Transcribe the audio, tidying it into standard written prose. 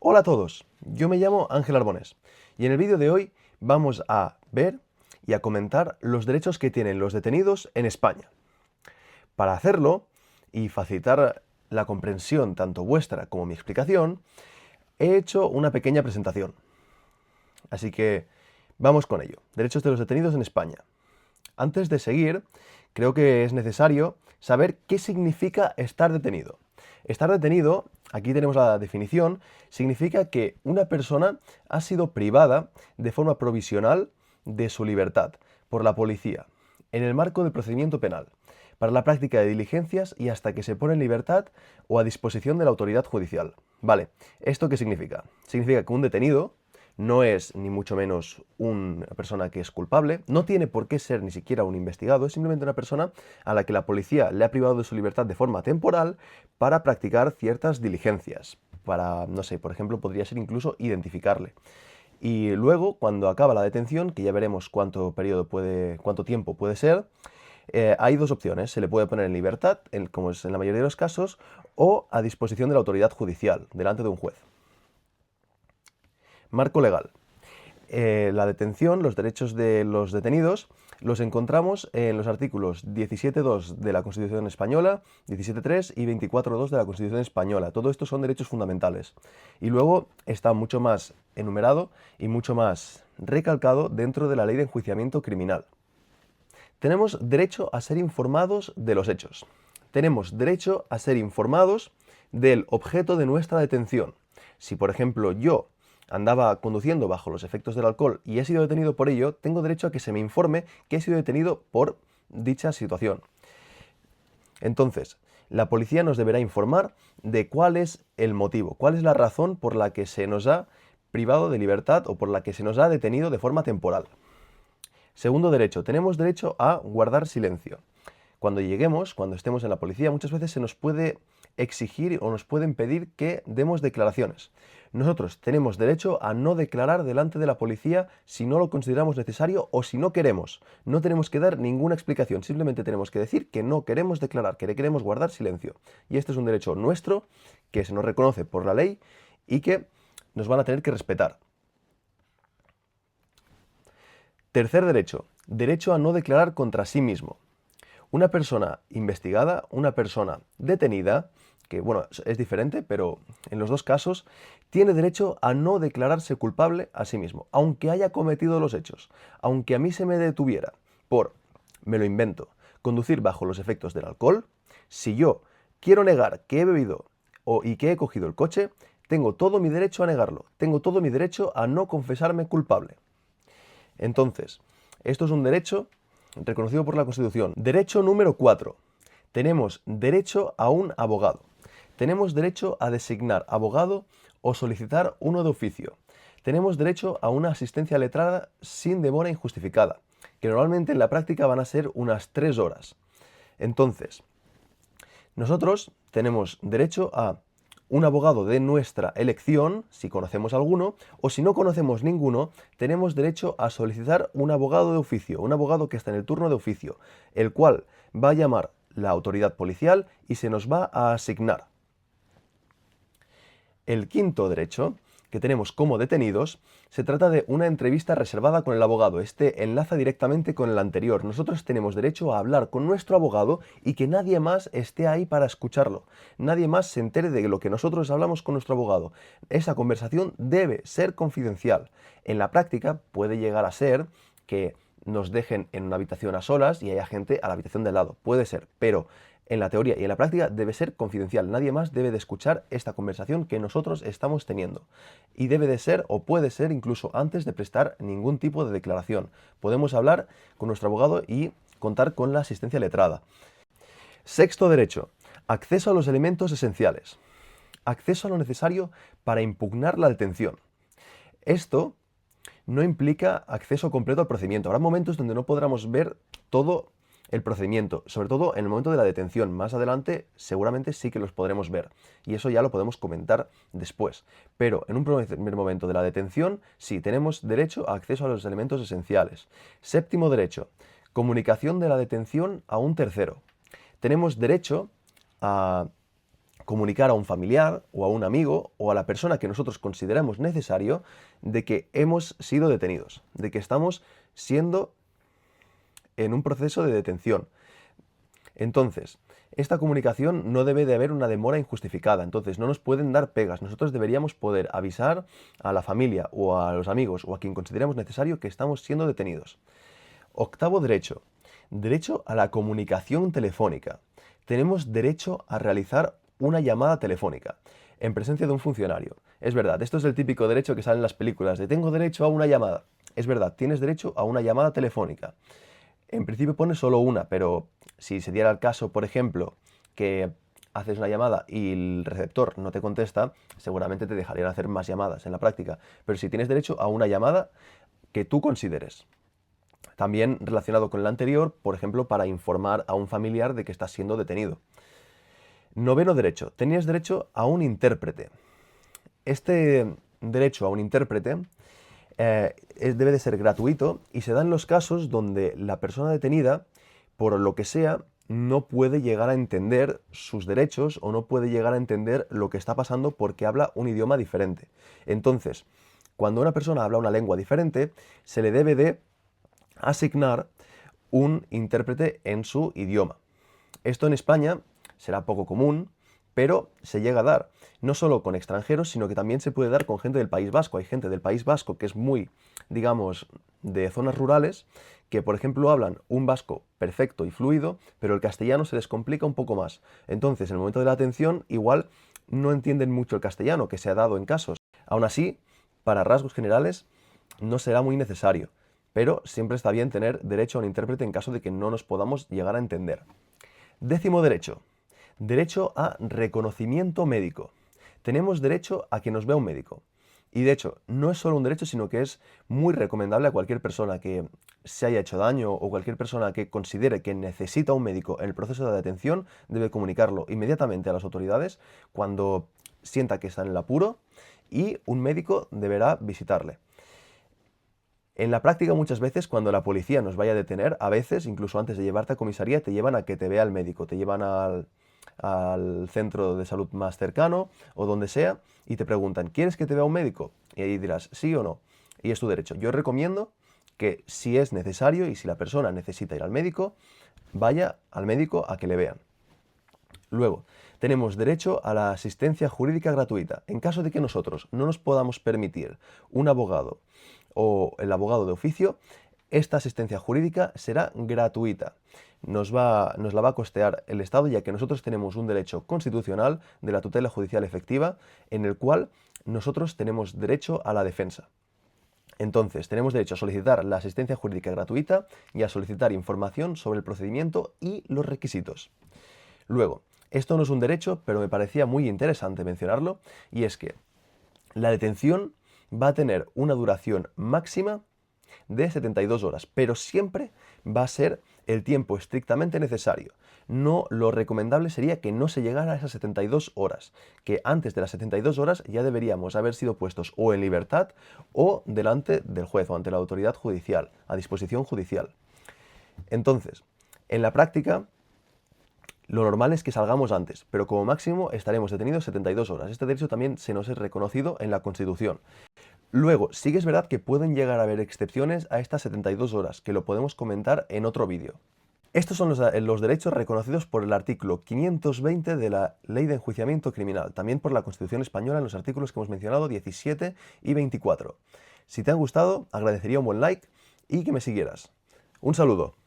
Hola a todos, yo me llamo Ángel Arbones y en el vídeo de hoy vamos a ver y a comentar los derechos que tienen los detenidos en España. Para hacerlo y facilitar la comprensión tanto vuestra como mi explicación, he hecho una pequeña presentación. Así que vamos con ello. Derechos de los detenidos en España. Antes de seguir, creo que es necesario saber qué significa estar detenido. Estar detenido, aquí tenemos la definición, significa que una persona ha sido privada de forma provisional de su libertad por la policía, en el marco del procedimiento penal, para la práctica de diligencias y hasta que se pone en libertad o a disposición de la autoridad judicial. Vale, ¿esto qué significa? Significa que un detenido no es ni mucho menos una persona que es culpable, no tiene por qué ser ni siquiera un investigado, es simplemente una persona a la que la policía le ha privado de su libertad de forma temporal para practicar ciertas diligencias. Para, no sé, por ejemplo, podría ser incluso identificarle. Y luego, cuando acaba la detención, que ya veremos cuánto tiempo puede ser, hay dos opciones. Se le puede poner en libertad, como es en la mayoría de los casos, o a disposición de la autoridad judicial, delante de un juez. Marco legal. La detención, los derechos de los detenidos, los encontramos en los artículos 17.2 de la Constitución Española, 17.3 y 24.2 de la Constitución Española. Todo esto son derechos fundamentales. Y luego está mucho más enumerado y mucho más recalcado dentro de la Ley de Enjuiciamiento Criminal. Tenemos derecho a ser informados de los hechos. Tenemos derecho a ser informados del objeto de nuestra detención. Si, por ejemplo, yo andaba conduciendo bajo los efectos del alcohol y he sido detenido por ello, tengo derecho a que se me informe que he sido detenido por dicha situación. Entonces, la policía nos deberá informar de cuál es el motivo, cuál es la razón por la que se nos ha privado de libertad o por la que se nos ha detenido de forma temporal. Segundo derecho, tenemos derecho a guardar silencio. Cuando estemos en la policía, muchas veces se nos puede exigir o nos pueden pedir que demos declaraciones. Nosotros tenemos derecho a no declarar delante de la policía si no lo consideramos necesario o si no queremos. No tenemos que dar ninguna explicación, simplemente tenemos que decir que no queremos declarar, que queremos guardar silencio. Y este es un derecho nuestro que se nos reconoce por la ley y que nos van a tener que respetar. Tercer derecho, derecho a no declarar contra sí mismo. Una persona investigada, una persona detenida, que bueno, es diferente, pero en los dos casos, tiene derecho a no declararse culpable a sí mismo, aunque haya cometido los hechos, aunque a mí se me detuviera por, me lo invento, conducir bajo los efectos del alcohol. Si yo quiero negar que he bebido y que he cogido el coche, tengo todo mi derecho a negarlo, tengo todo mi derecho a no confesarme culpable. Entonces, esto es un derecho reconocido por la Constitución. Derecho número 4. Tenemos derecho a un abogado. Tenemos derecho a designar abogado o solicitar uno de oficio. Tenemos derecho a una asistencia letrada sin demora injustificada, que normalmente en la práctica van a ser unas 3 horas. Entonces, nosotros tenemos derecho a un abogado de nuestra elección, si conocemos alguno, o si no conocemos ninguno, tenemos derecho a solicitar un abogado de oficio, un abogado que está en el turno de oficio, el cual va a llamar la autoridad policial y se nos va a asignar. El quinto derecho que tenemos como detenidos se trata de una entrevista reservada con el abogado. Este enlaza directamente con el anterior. Nosotros tenemos derecho a hablar con nuestro abogado y que nadie más esté ahí para escucharlo. Nadie más se entere de lo que nosotros hablamos con nuestro abogado. Esa conversación debe ser confidencial. En la práctica puede llegar a ser que nos dejen en una habitación a solas y haya gente a la habitación de al lado. Puede ser, pero en la teoría y en la práctica debe ser confidencial. Nadie más debe de escuchar esta conversación que nosotros estamos teniendo. Y debe de ser o puede ser incluso antes de prestar ningún tipo de declaración. Podemos hablar con nuestro abogado y contar con la asistencia letrada. Sexto derecho. Acceso a los elementos esenciales. Acceso a lo necesario para impugnar la detención. Esto no implica acceso completo al procedimiento. Habrá momentos donde no podremos ver todo el procedimiento, sobre todo en el momento de la detención. Más adelante seguramente sí que los podremos ver y eso ya lo podemos comentar después. Pero en un primer momento de la detención sí tenemos derecho a acceso a los elementos esenciales. Séptimo derecho, comunicación de la detención a un tercero. Tenemos derecho a comunicar a un familiar o a un amigo o a la persona que nosotros consideramos necesario de que hemos sido detenidos, de que estamos siendo en un proceso de detención. Entonces, esta comunicación no debe de haber una demora injustificada, entonces no nos pueden dar pegas. Nosotros deberíamos poder avisar a la familia o a los amigos o a quien consideremos necesario que estamos siendo detenidos. Octavo derecho. Derecho a la comunicación telefónica. Tenemos derecho a realizar una llamada telefónica en presencia de un funcionario. Es verdad, esto es el típico derecho que sale en las películas de tengo derecho a una llamada. Es verdad, tienes derecho a una llamada telefónica. En principio pone solo una, pero si se diera el caso, por ejemplo, que haces una llamada y el receptor no te contesta, seguramente te dejarían hacer más llamadas en la práctica. Pero si tienes derecho a una llamada que tú consideres. También relacionado con el anterior, por ejemplo, para informar a un familiar de que estás siendo detenido. Noveno derecho. Tenías derecho a un intérprete. Este derecho a un intérprete debe de ser gratuito y se da en los casos donde la persona detenida, por lo que sea, no puede llegar a entender sus derechos o no puede llegar a entender lo que está pasando porque habla un idioma diferente. Entonces, cuando una persona habla una lengua diferente, se le debe de asignar un intérprete en su idioma. Esto en España será poco común, pero se llega a dar, no solo con extranjeros, sino que también se puede dar con gente del País Vasco. Hay gente del País Vasco que es muy, digamos, de zonas rurales, que por ejemplo hablan un vasco perfecto y fluido, pero el castellano se les complica un poco más. Entonces, en el momento de la atención, igual no entienden mucho el castellano, que se ha dado en casos. Aún así, para rasgos generales, no será muy necesario, pero siempre está bien tener derecho a un intérprete en caso de que no nos podamos llegar a entender. Décimo derecho. Derecho a reconocimiento médico. Tenemos derecho a que nos vea un médico. Y de hecho, no es solo un derecho, sino que es muy recomendable a cualquier persona que se haya hecho daño o cualquier persona que considere que necesita un médico en el proceso de detención, debe comunicarlo inmediatamente a las autoridades cuando sienta que está en el apuro y un médico deberá visitarle. En la práctica muchas veces cuando la policía nos vaya a detener, a veces incluso antes de llevarte a comisaría te llevan a que te vea el médico, te llevan al centro de salud más cercano o donde sea y te preguntan, ¿quieres que te vea un médico? Y ahí dirás sí o no. Y es tu derecho. Yo recomiendo que si es necesario y si la persona necesita ir al médico, vaya al médico a que le vean. Luego, tenemos derecho a la asistencia jurídica gratuita. En caso de que nosotros no nos podamos permitir un abogado o el abogado de oficio, esta asistencia jurídica será gratuita. Nos la va a costear el Estado, ya que nosotros tenemos un derecho constitucional de la tutela judicial efectiva, en el cual nosotros tenemos derecho a la defensa. Entonces, tenemos derecho a solicitar la asistencia jurídica gratuita y a solicitar información sobre el procedimiento y los requisitos. Luego, esto no es un derecho, pero me parecía muy interesante mencionarlo, y es que la detención va a tener una duración máxima de 72 horas, pero siempre va a ser el tiempo estrictamente necesario. No, lo recomendable sería que no se llegara a esas 72 horas, que antes de las 72 horas ya deberíamos haber sido puestos o en libertad o delante del juez o ante la autoridad judicial, a disposición judicial. Entonces, en la práctica, lo normal es que salgamos antes, pero como máximo estaremos detenidos 72 horas. Este derecho también se nos es reconocido en la Constitución. Luego, sí que es verdad que pueden llegar a haber excepciones a estas 72 horas, que lo podemos comentar en otro vídeo. Estos son los derechos reconocidos por el artículo 520 de la Ley de Enjuiciamiento Criminal, también por la Constitución Española en los artículos que hemos mencionado 17 y 24. Si te han gustado, agradecería un buen like y que me siguieras. Un saludo.